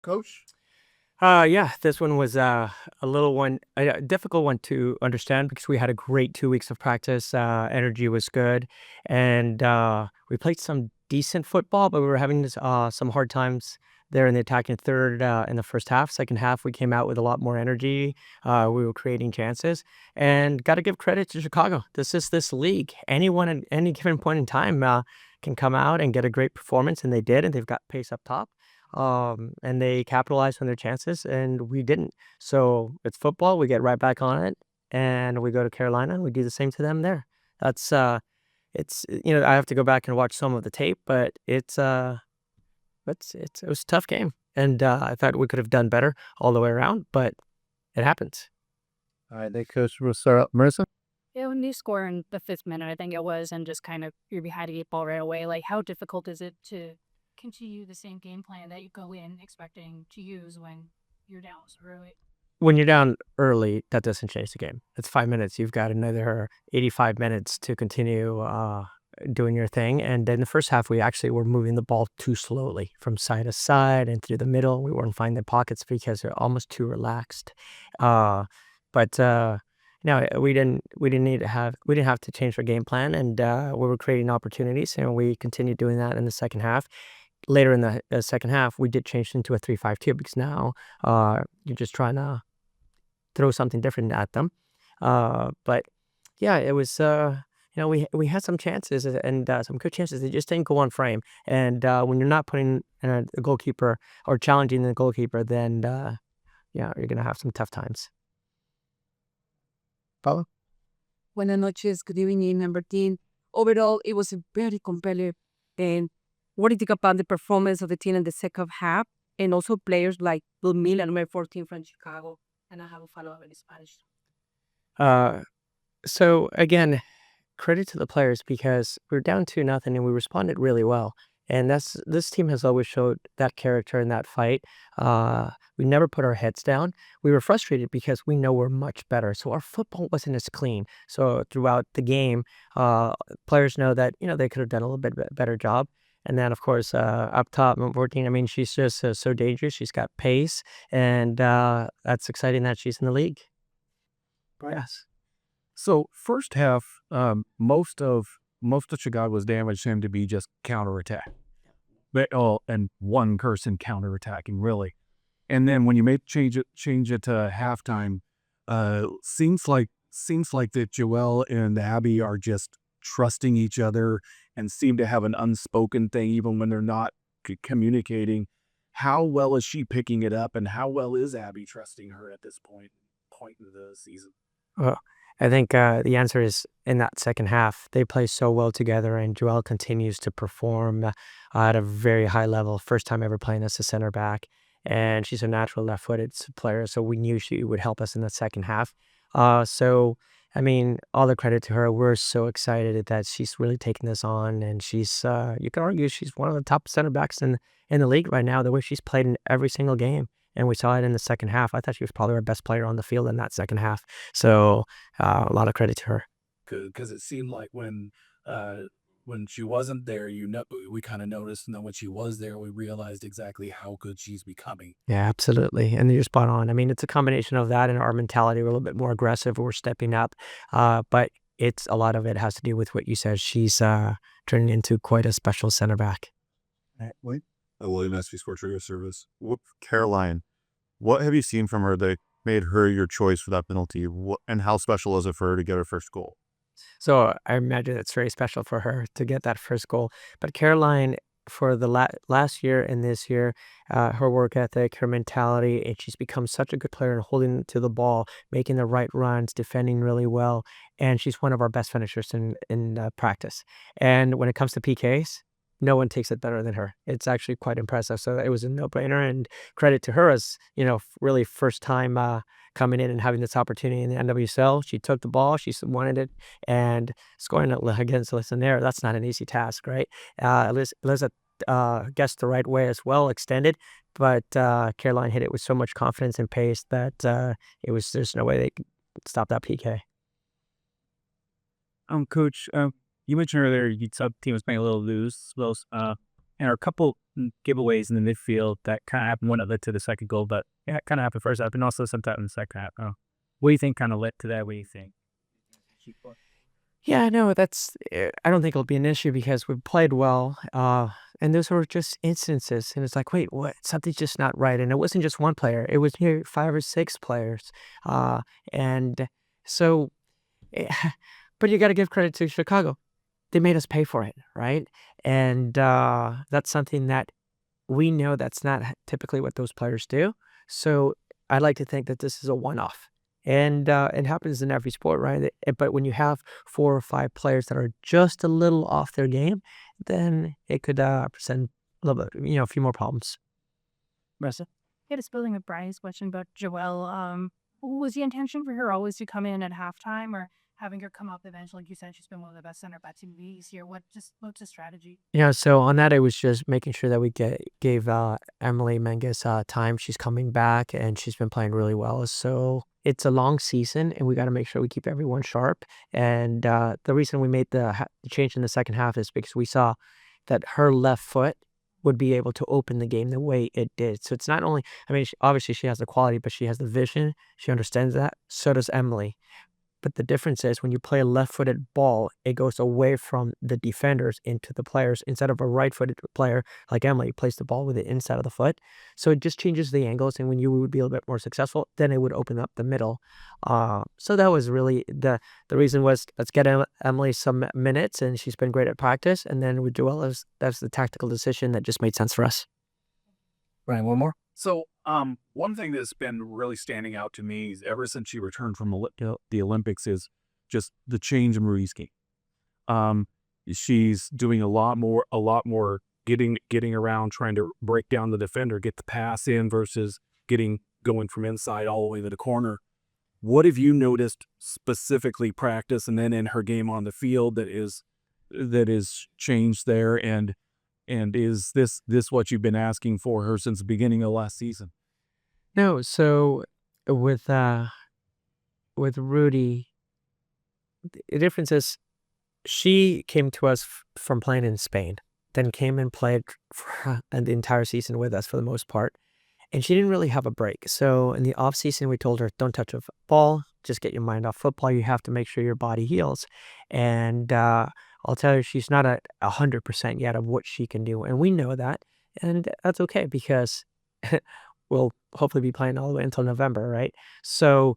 Coach? Yeah, this one was a difficult one to understand because we had a great 2 weeks of practice. Energy was good, and we played some decent football, but we were having some hard times there in the attacking third in the first half. Second half, we came out with a lot more energy. We were creating chances, and got to give credit to Chicago. This is this league. Anyone at any given point in time can come out and get a great performance, and they did, and they've got pace up top, and they capitalized on their chances, and we didn't. So it's football. We get right back on it, and we go to Carolina, and we do the same to them there. That's I have to go back and watch some of the tape, but it was a tough game, and I thought we could have done better all the way around, but it happens. All right, then Coach, we'll start out. Marissa? Yeah, when you score in the fifth minute, I think it was, and just kind of you're behind the eight ball right away. Like, how difficult is it to continue the same game plan that you go in expecting to use when you're down so early? When you're down early, that doesn't change the game. It's 5 minutes. You've got another 85 minutes to continue doing your thing. And then the first half, we actually were moving the ball too slowly from side to side and through the middle. We weren't finding the pockets because they're almost too relaxed. But no, we didn't have to change our game plan, and we were creating opportunities, and we continued doing that in the second half. Later in the second half, we did change into a 3-5-2 because now you're just trying to throw something different at them. But yeah, it was we had some chances and some good chances. They just didn't go on frame. And when you're not putting a goalkeeper or challenging the goalkeeper, then yeah, you're gonna have some tough times. Paula? Buenas noches, good evening, Albertin. Overall, it was a very competitive. And what do you think about the performance of the team in the second half? And also players like Ludmila, number 14 from Chicago. And I have a follow-up in Spanish. So again, credit to the players because we're down 2-0 and we responded really well. And this team has always showed that character in that fight. We never put our heads down. We were frustrated because we know we're much better. So our football wasn't as clean. So throughout the game, players know that they could have done a little bit better job. And then, of course, up top, number 14, I mean, she's just so dangerous. She's got pace, and that's exciting that she's in the league. Yes. So first half, most of Chicago's damage seemed to be just counterattack. And one person counterattacking really. And then when you change it to halftime, seems like that Joelle and Abby are just trusting each other and seem to have an unspoken thing even when they're not communicating. How well is she picking it up, and how well is Abby trusting her at this point in the season? Well, I think the answer is in that second half. They play so well together, and Joelle continues to perform at a very high level. First time ever playing as a center back, and she's a natural left-footed player, so we knew she would help us in the second half. So, I mean, all the credit to her. We're so excited that she's really taking this on, and she's you can argue she's one of the top center backs in the league right now, the way she's played in every single game. And we saw it in the second half. I thought she was probably our best player on the field in that second half. So a lot of credit to her. Because it seemed like when she wasn't there, we kind of noticed, and then when she was there, we realized exactly how good she's becoming. Yeah, absolutely. And you're spot on. I mean, it's a combination of that and our mentality. We're a little bit more aggressive. We're stepping up. But a lot of it has to do with what you said. She's turning into quite a special center back. Wait. William SB Sports Radio Service. Caroline, what have you seen from her that made her your choice for that penalty? And how special is it for her to get her first goal? So I imagine it's very special for her to get that first goal. But Caroline, for the last year and this year, her work ethic, her mentality, and she's become such a good player in holding to the ball, making the right runs, defending really well. And she's one of our best finishers in practice. And when it comes to PKs, no one takes it better than her. It's actually quite impressive. So it was a no-brainer, and credit to her as, really first time coming in and having this opportunity in the NWSL. She took the ball, she wanted it, and scoring it against Listener, that's not an easy task, right? Liza guessed the right way as well, extended, but Caroline hit it with so much confidence and pace that there's no way they could stop that PK. Coach, you mentioned earlier you said the team was playing a little loose, and our couple giveaways in the midfield that kind of happened when it led to the second goal. But yeah, it kind of happened first half and also sometime in the second half. What do you think kind of led to that? What do you think? Yeah, no, I don't think it'll be an issue because we've played well. And those were just instances. And it's like, wait, what? Something's just not right. And it wasn't just one player, it was here 5 or 6 players. And so, but you got to give credit to Chicago. They made us pay for it, right? And that's something that we know that's not typically what those players do. So I like to think that this is a one-off. And it happens in every sport, right? But when you have 4 or 5 players that are just a little off their game, then it could present a little bit, a few more problems. Marissa? Yeah, just building with Brian's question about Joelle. Was the intention for her always to come in at halftime or having her come off the bench? Like you said, she's been one of the best center backs in the league this year. What's the strategy? Yeah, so on that, it was just making sure that we gave Emily Menges time. She's coming back, and she's been playing really well. So it's a long season, and we got to make sure we keep everyone sharp. And the reason we made the change in the second half is because we saw that her left foot would be able to open the game the way it did. So it's not only, obviously she has the quality, but she has the vision. She understands that. So does Emily. But the difference is when you play a left-footed ball, it goes away from the defenders into the players instead of a right-footed player like Emily plays the ball with the inside of the foot. So it just changes the angles, and when you would be a little bit more successful, then it would open up the middle. So that was really the reason was let's get Emily some minutes, and she's been great at practice. And then with Joelle, that's the tactical decision that just made sense for us. Ryan, one more? So, one thing that's been really standing out to me is ever since she returned from The Olympics is just the change in Marie's game. She's doing a lot more getting around, trying to break down the defender, get the pass in versus going from inside all the way to the corner. What have you noticed specifically practice and then in her game on the field that is changed there? And is this what you've been asking for her since the beginning of last season? No, so with Rudy, the difference is she came to us from playing in Spain, then came and played for the entire season with us for the most part. And she didn't really have a break. So in the off season, we told her, don't touch a ball, just get your mind off football. You have to make sure your body heals. And I'll tell you, she's not at 100% yet of what she can do. And we know that. And that's okay because we'll hopefully be playing all the way until November, right? So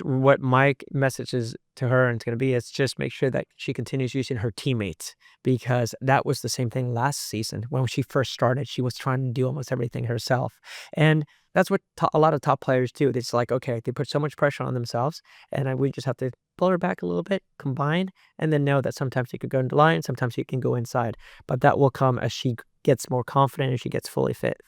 what my message is to her and it's going to be is just make sure that she continues using her teammates because that was the same thing last season. When she first started, she was trying to do almost everything herself. And that's what a lot of top players do. It's like, okay, they put so much pressure on themselves and we just have to pull her back a little bit, combine, and then know that sometimes she could go into line, sometimes she can go inside. But that will come as she gets more confident and she gets fully fit.